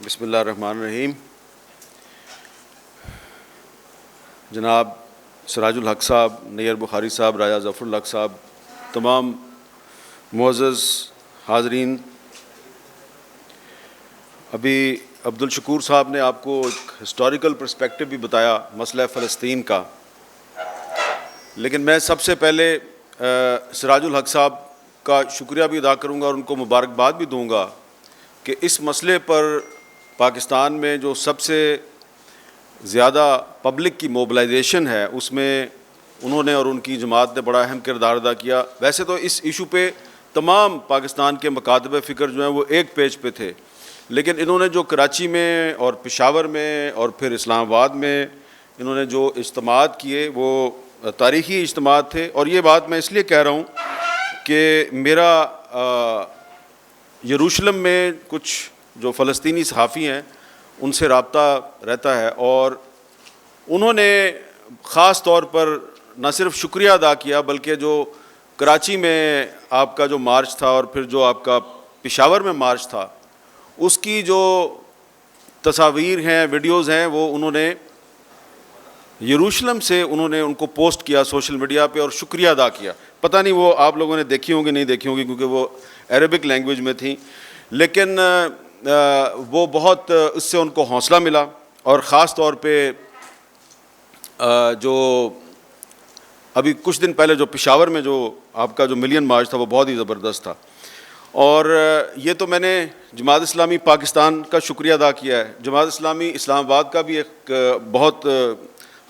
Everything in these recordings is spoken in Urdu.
بسم اللہ الرحمن الرحیم۔ جناب سراج الحق صاحب، نیر بخاری صاحب، راجہ ظفر الحق صاحب، تمام معزز حاضرین، ابھی عبدالشکور صاحب نے آپ کو ایک ہسٹوریکل پرسپیکٹو بھی بتایا مسئلہ فلسطین کا، لیکن میں سب سے پہلے سراج الحق صاحب کا شکریہ بھی ادا کروں گا اور ان کو مبارکباد بھی دوں گا کہ اس مسئلے پر پاکستان میں جو سب سے زیادہ پبلک کی موبلائزیشن ہے اس میں انہوں نے اور ان کی جماعت نے بڑا اہم کردار ادا کیا۔ ویسے تو اس ایشو پہ تمام پاکستان کے مکاتب فکر جو ہیں وہ ایک پیج پہ تھے، لیکن انہوں نے جو کراچی میں اور پشاور میں اور پھر اسلام آباد میں انہوں نے جو اجتماعات کیے وہ تاریخی اجتماعات تھے۔ اور یہ بات میں اس لیے کہہ رہا ہوں کہ میرا یروشلم میں کچھ جو فلسطینی صحافی ہیں ان سے رابطہ رہتا ہے، اور انہوں نے خاص طور پر نہ صرف شکریہ ادا کیا بلکہ جو کراچی میں آپ کا جو مارچ تھا اور پھر جو آپ کا پشاور میں مارچ تھا اس کی جو تصاویر ہیں، ویڈیوز ہیں، وہ انہوں نے یروشلم سے انہوں نے ان کو پوسٹ کیا سوشل میڈیا پہ اور شکریہ ادا کیا۔ پتہ نہیں وہ آپ لوگوں نے دیکھی ہوں گی نہیں دیکھی ہوں گی کیونکہ وہ عربک لینگویج میں تھیں، لیکن وہ بہت اس سے ان کو حوصلہ ملا، اور خاص طور پہ جو ابھی کچھ دن پہلے جو پشاور میں جو آپ کا جو ملین مارچ تھا وہ بہت ہی زبردست تھا۔ اور یہ تو میں نے جماعت اسلامی پاکستان کا شکریہ ادا کیا ہے، جماعت اسلامی اسلام آباد کا بھی ایک بہت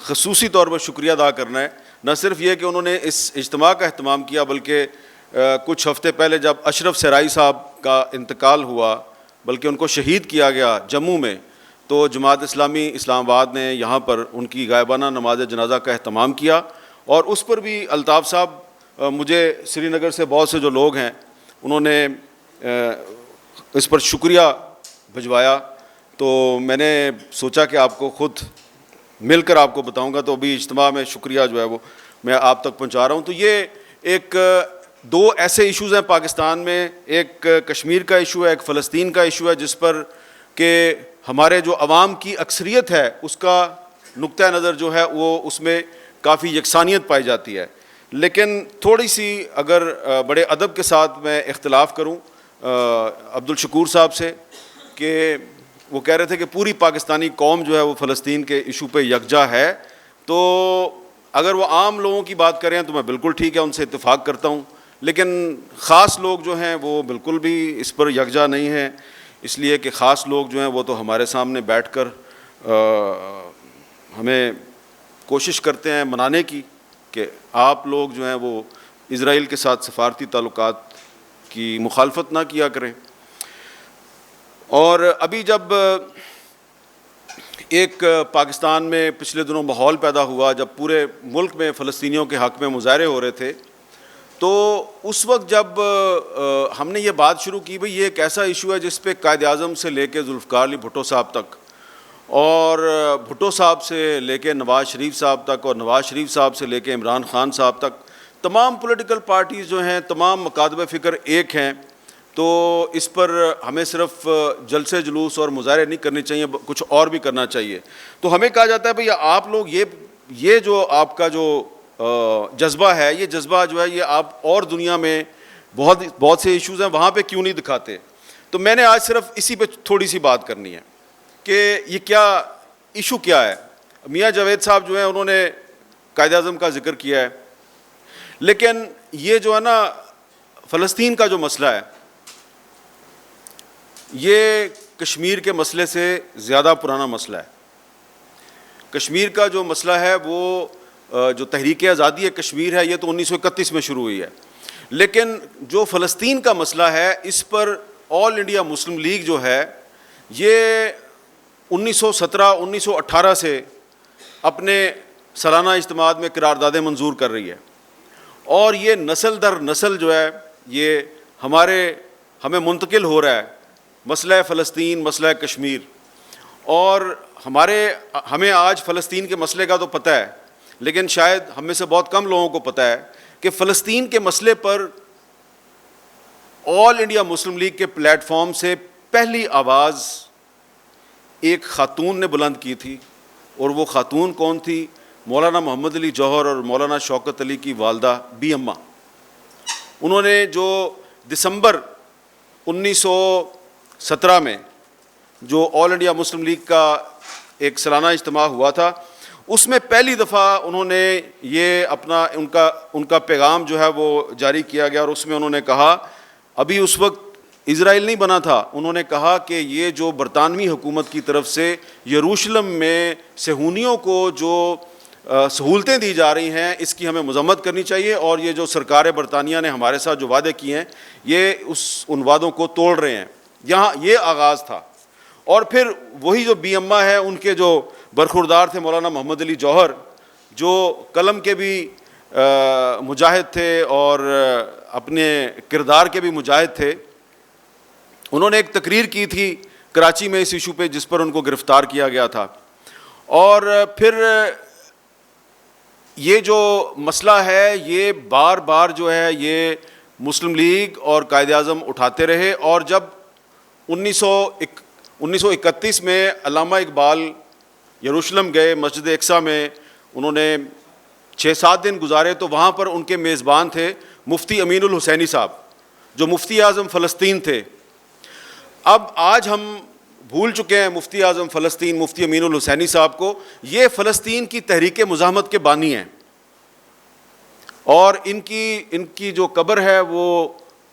خصوصی طور پر شکریہ ادا کرنا ہے۔ نہ صرف یہ کہ انہوں نے اس اجتماع کا اہتمام کیا بلکہ کچھ ہفتے پہلے جب اشرف سرائی صاحب کا انتقال ہوا بلکہ ان کو شہید کیا گیا جموں میں، تو جماعت اسلامی اسلام آباد نے یہاں پر ان کی غائبانہ نماز جنازہ کا اہتمام کیا، اور اس پر بھی الطاف صاحب مجھے سری نگر سے بہت سے جو لوگ ہیں انہوں نے اس پر شکریہ بھجوایا، تو میں نے سوچا کہ آپ کو خود مل کر آپ کو بتاؤں گا، تو ابھی اجتماع میں شکریہ جو ہے وہ میں آپ تک پہنچا رہا ہوں۔ تو یہ ایک دو ایسے ایشوز ہیں پاکستان میں، ایک کشمیر کا ایشو ہے، ایک فلسطین کا ایشو ہے، جس پر کہ ہمارے جو عوام کی اکثریت ہے اس کا نقطہ نظر جو ہے وہ اس میں کافی یکسانیت پائی جاتی ہے، لیکن تھوڑی سی اگر بڑے ادب کے ساتھ میں اختلاف کروں عبدالشکور صاحب سے، کہ وہ کہہ رہے تھے کہ پوری پاکستانی قوم جو ہے وہ فلسطین کے ایشو پہ یکجا ہے، تو اگر وہ عام لوگوں کی بات کریں تو میں بالکل ٹھیک ہے، ان سے اتفاق کرتا ہوں، لیکن خاص لوگ جو ہیں وہ بالکل بھی اس پر یکجا نہیں ہیں، اس لیے کہ خاص لوگ جو ہیں وہ تو ہمارے سامنے بیٹھ کر ہمیں کوشش کرتے ہیں منانے کی کہ آپ لوگ جو ہیں وہ اسرائیل کے ساتھ سفارتی تعلقات کی مخالفت نہ کیا کریں۔ اور ابھی جب ایک پاکستان میں پچھلے دنوں ماحول پیدا ہوا جب پورے ملک میں فلسطینیوں کے حق میں مظاہرے ہو رہے تھے، تو اس وقت جب ہم نے یہ بات شروع کی بھئی یہ ایک ایسا ایشو ہے جس پہ قائد اعظم سے لے کے ذوالفقار علی بھٹو صاحب تک، اور بھٹو صاحب سے لے کے نواز شریف صاحب تک، اور نواز شریف صاحب سے لے کے عمران خان صاحب تک، تمام پولیٹیکل پارٹیز جو ہیں، تمام مکاتب فکر ایک ہیں، تو اس پر ہمیں صرف جلسے جلوس اور مظاہرے نہیں کرنے چاہیے، کچھ اور بھی کرنا چاہیے۔ تو ہمیں کہا جاتا ہے بھئی آپ لوگ یہ جو آپ کا جو جذبہ ہے، یہ جذبہ جو ہے یہ آپ اور دنیا میں بہت سے ایشوز ہیں وہاں پہ کیوں نہیں دکھاتے؟ تو میں نے آج صرف اسی پہ تھوڑی سی بات کرنی ہے کہ یہ کیا ایشو کیا ہے۔ میاں جاوید صاحب جو ہیں انہوں نے قائد اعظم کا ذکر کیا ہے، لیکن یہ جو ہے نا فلسطین کا جو مسئلہ ہے یہ کشمیر کے مسئلے سے زیادہ پرانا مسئلہ ہے۔ کشمیر کا جو مسئلہ ہے وہ جو تحریک آزادی ہے کشمیر ہے، یہ تو 1931 میں شروع ہوئی ہے، لیکن جو فلسطین کا مسئلہ ہے اس پر آل انڈیا مسلم لیگ جو ہے یہ 1918 سے اپنے سالانہ اجتماعات میں قراردادیں منظور کر رہی ہے، اور یہ نسل در نسل جو ہے یہ ہمیں منتقل ہو رہا ہے مسئلہ فلسطین، مسئلہ کشمیر۔ اور ہمیں آج فلسطین کے مسئلے کا تو پتہ ہے، لیکن شاید ہم میں سے بہت کم لوگوں کو پتہ ہے کہ فلسطین کے مسئلے پر آل انڈیا مسلم لیگ کے پلیٹ فارم سے پہلی آواز ایک خاتون نے بلند کی تھی، اور وہ خاتون کون تھی؟ مولانا محمد علی جوہر اور مولانا شوکت علی کی والدہ بی اماں۔ انہوں نے جو دسمبر 1917 میں جو آل انڈیا مسلم لیگ کا ایک سالانہ اجتماع ہوا تھا، اس میں پہلی دفعہ انہوں نے یہ اپنا ان کا پیغام جو ہے وہ جاری کیا گیا، اور اس میں انہوں نے کہا، ابھی اس وقت اسرائیل نہیں بنا تھا، انہوں نے کہا کہ یہ جو برطانوی حکومت کی طرف سے یروشلم میں صہیونیوں کو جو سہولتیں دی جا رہی ہیں، اس کی ہمیں مذمت کرنی چاہیے، اور یہ جو سرکار برطانیہ نے ہمارے ساتھ جو وعدے کیے ہیں یہ ان وعدوں کو توڑ رہے ہیں۔ یہاں یہ آغاز تھا، اور پھر وہی جو بی اماں ہے، ان کے جو برخوردار تھے مولانا محمد علی جوہر، جو قلم کے بھی مجاہد تھے اور اپنے کردار کے بھی مجاہد تھے، انہوں نے ایک تقریر کی تھی کراچی میں اس ایشو پہ، جس پر ان کو گرفتار کیا گیا تھا۔ اور پھر یہ جو مسئلہ ہے یہ بار بار جو ہے یہ مسلم لیگ اور قائد اعظم اٹھاتے رہے، اور جب 1931 میں علامہ اقبال یروشلم گئے، مسجد اقصیٰ میں انہوں نے 6-7 دن گزارے، تو وہاں پر ان کے میزبان تھے مفتی امین الحسینی صاحب، جو مفتی اعظم فلسطین تھے۔ اب آج ہم بھول چکے ہیں مفتی اعظم فلسطین مفتی امین الحسینی صاحب کو، یہ فلسطین کی تحریک مزاحمت کے بانی ہیں، اور ان کی جو قبر ہے وہ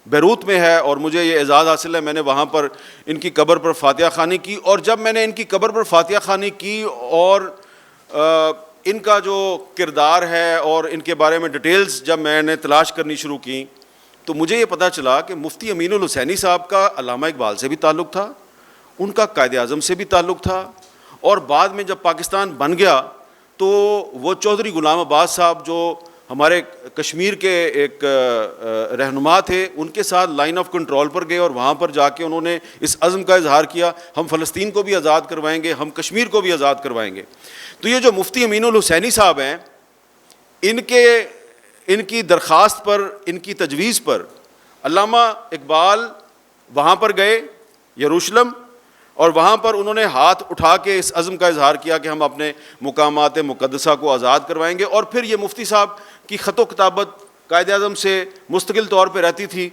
بیروت میں ہے، اور مجھے یہ اعزاز حاصل ہے، میں نے وہاں پر ان کی قبر پر فاتحہ خوانی کی، اور جب میں نے ان کی قبر پر فاتحہ خوانی کی اور ان کا جو کردار ہے اور ان کے بارے میں ڈیٹیلز جب میں نے تلاش کرنی شروع کی، تو مجھے یہ پتہ چلا کہ مفتی امین الحسینی صاحب کا علامہ اقبال سے بھی تعلق تھا، ان کا قائد اعظم سے بھی تعلق تھا، اور بعد میں جب پاکستان بن گیا تو وہ چودھری غلام عباس صاحب جو ہمارے کشمیر کے ایک رہنما تھے، ان کے ساتھ لائن آف کنٹرول پر گئے، اور وہاں پر جا کے انہوں نے اس عزم کا اظہار کیا، ہم فلسطین کو بھی آزاد کروائیں گے، ہم کشمیر کو بھی آزاد کروائیں گے۔ تو یہ جو مفتی امین الحسینی صاحب ہیں، ان کی درخواست پر، ان کی تجویز پر علامہ اقبال وہاں پر گئے یروشلم، اور وہاں پر انہوں نے ہاتھ اٹھا کے اس عزم کا اظہار کیا کہ ہم اپنے مقامات مقدسہ کو آزاد کروائیں گے، اور پھر یہ مفتی صاحب کی خط و کتابت قائد اعظم سے مستقل طور پہ رہتی تھی،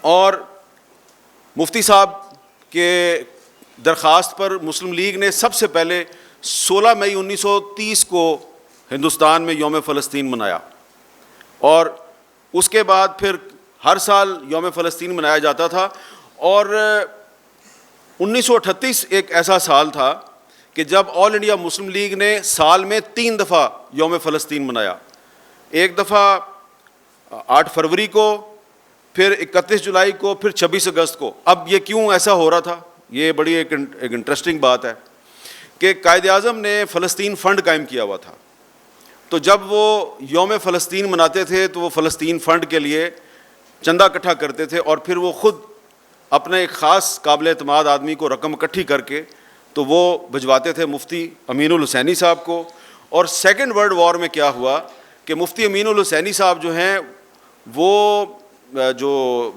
اور مفتی صاحب کے درخواست پر مسلم لیگ نے سب سے پہلے 16 مئی 1930 کو ہندوستان میں یوم فلسطین منایا، اور اس کے بعد پھر ہر سال یوم فلسطین منایا جاتا تھا، اور 1938 ایک ایسا سال تھا کہ جب آل انڈیا مسلم لیگ نے سال میں 3 دفعہ یوم فلسطین منایا، ایک دفعہ 8 فروری کو، پھر 31 جولائی کو، پھر 26 اگست کو۔ اب یہ کیوں ایسا ہو رہا تھا؟ یہ بڑی ایک انٹرسٹنگ بات ہے کہ قائد اعظم نے فلسطین فنڈ قائم کیا ہوا تھا، تو جب وہ یوم فلسطین مناتے تھے تو وہ فلسطین فنڈ کے لیے چندہ اکٹھا کرتے تھے، اور پھر وہ خود اپنے ایک خاص قابل اعتماد آدمی کو رقم اکٹھی کر کے تو وہ بھجواتے تھے مفتی امین الحسینی صاحب کو۔ اور سیکنڈ ورلڈ وار میں کیا ہوا کہ مفتی امین الحسینی صاحب جو ہیں، وہ جو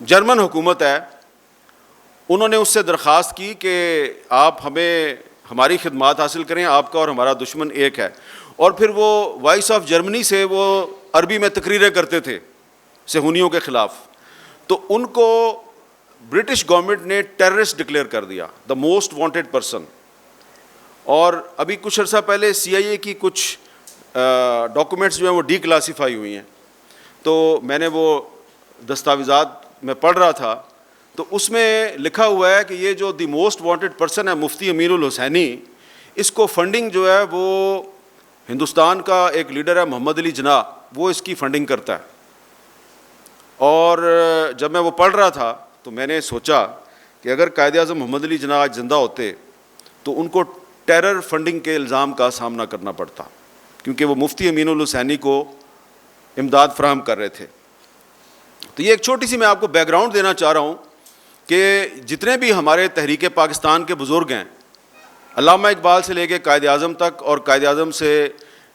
جرمن حکومت ہے، انہوں نے اس سے درخواست کی کہ آپ ہمیں ہماری خدمات حاصل کریں، آپ کا اور ہمارا دشمن ایک ہے، اور پھر وہ وائس آف جرمنی سے وہ عربی میں تقریریں کرتے تھے صہیونیوں کے خلاف، تو ان کو برٹش گورنمنٹ نے ٹیررسٹ ڈکلیئر کر دیا، دا موسٹ وانٹیڈ پرسن۔ اور ابھی کچھ عرصہ پہلے سی آئی اے کی کچھ ڈاکومنٹس جو ہیں وہ ڈی کلاسیفائی ہوئی ہیں، تو میں نے وہ دستاویزات میں پڑھ رہا تھا، تو اس میں لکھا ہوا ہے کہ یہ جو دی موسٹ وانٹیڈ پرسن ہے مفتی امین الحسینی، اس کو فنڈنگ جو ہے وہ ہندوستان کا ایک لیڈر ہے محمد علی جناح، وہ اس کی فنڈنگ کرتا ہے۔ اور جب میں وہ پڑھ رہا تھا تو میں نے سوچا کہ اگر قائد اعظم محمد علی جناح آج زندہ ہوتے تو ان کو ٹیرر فنڈنگ کے الزام کا سامنا کرنا پڑتا، کیونکہ وہ مفتی امین الحسینی کو امداد فراہم کر رہے تھے۔ تو یہ ایک چھوٹی سی میں آپ کو بیک گراؤنڈ دینا چاہ رہا ہوں کہ جتنے بھی ہمارے تحریک پاکستان کے بزرگ ہیں، علامہ اقبال سے لے کے قائد اعظم تک، اور قائد اعظم سے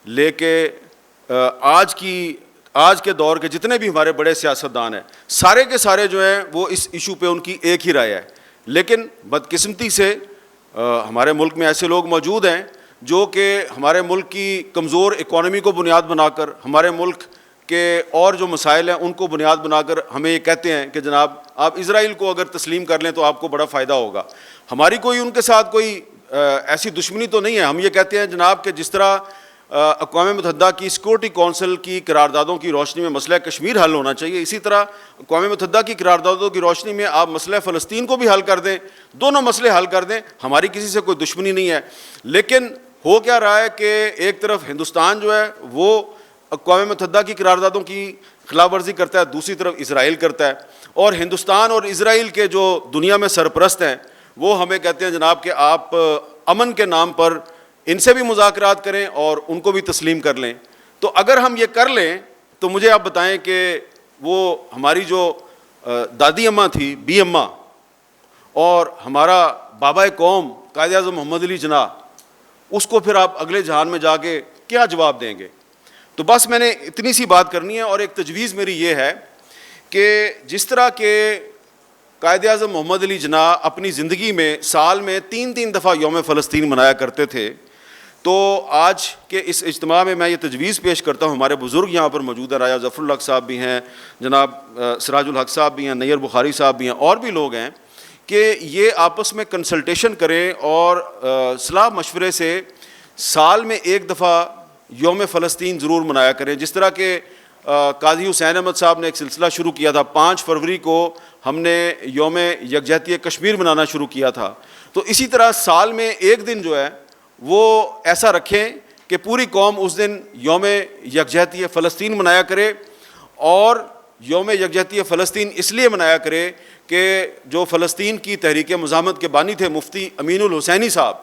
لے کے آج کے دور کے جتنے بھی ہمارے بڑے سیاستدان ہیں، سارے کے سارے جو ہیں وہ اس ایشو پہ ان کی ایک ہی رائے ہے لیکن بدقسمتی سے ہمارے ملک میں ایسے لوگ موجود ہیں جو کہ ہمارے ملک کی کمزور اکانومی کو بنیاد بنا کر، ہمارے ملک کے اور جو مسائل ہیں ان کو بنیاد بنا کر ہمیں یہ کہتے ہیں کہ جناب آپ اسرائیل کو اگر تسلیم کر لیں تو آپ کو بڑا فائدہ ہوگا۔ ہماری کوئی ان کے ساتھ کوئی ایسی دشمنی تو نہیں ہے، ہم یہ کہتے ہیں جناب کہ جس طرح اقوام متحدہ کی سیکورٹی کونسل کی قراردادوں کی روشنی میں مسئلہ کشمیر حل ہونا چاہیے، اسی طرح اقوام متحدہ کی قراردادوں کی روشنی میں آپ مسئلہ فلسطین کو بھی حل کر دیں، دونوں مسئلے حل کر دیں، ہماری کسی سے کوئی دشمنی نہیں ہے۔ لیکن ہو کیا رہا ہے کہ ایک طرف ہندوستان جو ہے وہ اقوام متحدہ کی قراردادوں کی خلاف ورزی کرتا ہے، دوسری طرف اسرائیل کرتا ہے، اور ہندوستان اور اسرائیل کے جو دنیا میں سرپرست ہیں وہ ہمیں کہتے ہیں جناب کہ آپ امن کے نام پر ان سے بھی مذاکرات کریں اور ان کو بھی تسلیم کر لیں۔ تو اگر ہم یہ کر لیں تو مجھے آپ بتائیں کہ وہ ہماری جو دادی اماں تھی، بی اماں، اور ہمارا بابا قوم قائد اعظم محمد علی جناح، اس کو پھر آپ اگلے جہان میں جا کے کیا جواب دیں گے؟ تو بس میں نے اتنی سی بات کرنی ہے، اور ایک تجویز میری یہ ہے کہ جس طرح کہ قائد اعظم محمد علی جناح اپنی زندگی میں سال میں 3 دفعہ یوم فلسطین منایا کرتے تھے، تو آج کے اس اجتماع میں یہ تجویز پیش کرتا ہوں، ہمارے بزرگ یہاں پر موجود ہیں، راجہ ظفر الحق صاحب بھی ہیں، جناب سراج الحق صاحب بھی ہیں، نیر بخاری صاحب بھی ہیں، اور بھی لوگ ہیں، کہ یہ آپس میں کنسلٹیشن کریں اور صلاح مشورے سے سال میں 1 دفعہ یوم فلسطین ضرور منایا کریں۔ جس طرح کہ قاضی حسین احمد صاحب نے ایک سلسلہ شروع کیا تھا، 5 فروری کو ہم نے یوم یکجہتی کشمیر منانا شروع کیا تھا، تو اسی طرح سال میں 1 دن جو ہے وہ ایسا رکھیں کہ پوری قوم اس دن یوم یکجہتی فلسطین منایا کرے۔ اور یوم یکجہتی فلسطین اس لیے منایا کرے کہ جو فلسطین کی تحریک مزاحمت کے بانی تھے مفتی امین الحسینی صاحب،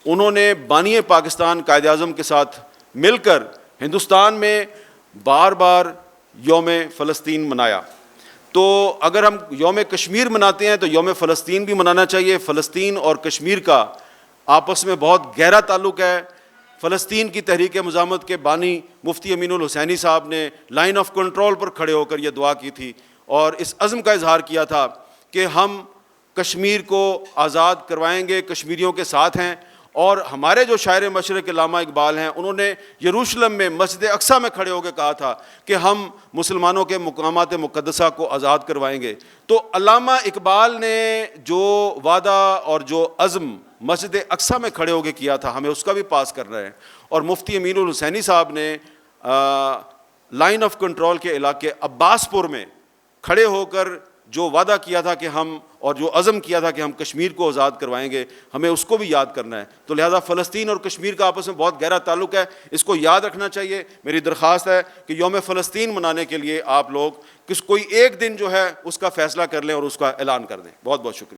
انہوں نے بانی پاکستان قائد اعظم کے ساتھ مل کر ہندوستان میں بار بار یوم فلسطین منایا۔ تو اگر ہم یوم کشمیر مناتے ہیں تو یوم فلسطین بھی منانا چاہیے۔ فلسطین اور کشمیر کا آپس میں بہت گہرا تعلق ہے۔ فلسطین کی تحریک مزاحمت کے بانی مفتی امین الحسینی صاحب نے لائن آف کنٹرول پر کھڑے ہو کر یہ دعا کی تھی اور اس عزم کا اظہار کیا تھا کہ ہم کشمیر کو آزاد کروائیں گے، کشمیریوں کے ساتھ ہیں۔ اور ہمارے جو شاعر مشرق علامہ اقبال ہیں، انہوں نے یروشلم میں مسجد اقصیٰ میں کھڑے ہو کے کہا تھا کہ ہم مسلمانوں کے مقامات مقدسہ کو آزاد کروائیں گے۔ تو علامہ اقبال نے جو وعدہ اور جو عزم مسجد اقصیٰ میں کھڑے ہو کے کیا تھا، ہمیں اس کا بھی پاس کرنا ہے۔ اور مفتی امین الحسینی صاحب نے لائن آف کنٹرول کے علاقے عباس پور میں کھڑے ہو کر جو وعدہ کیا تھا کہ ہم، اور جو عزم کیا تھا کہ ہم کشمیر کو آزاد کروائیں گے، ہمیں اس کو بھی یاد کرنا ہے۔ تو لہذا فلسطین اور کشمیر کا آپس میں بہت گہرا تعلق ہے، اس کو یاد رکھنا چاہیے۔ میری درخواست ہے کہ یوم فلسطین منانے کے لیے آپ لوگ کوئی ایک دن جو ہے اس کا فیصلہ کر لیں اور اس کا اعلان کر دیں۔ بہت بہت شکریہ۔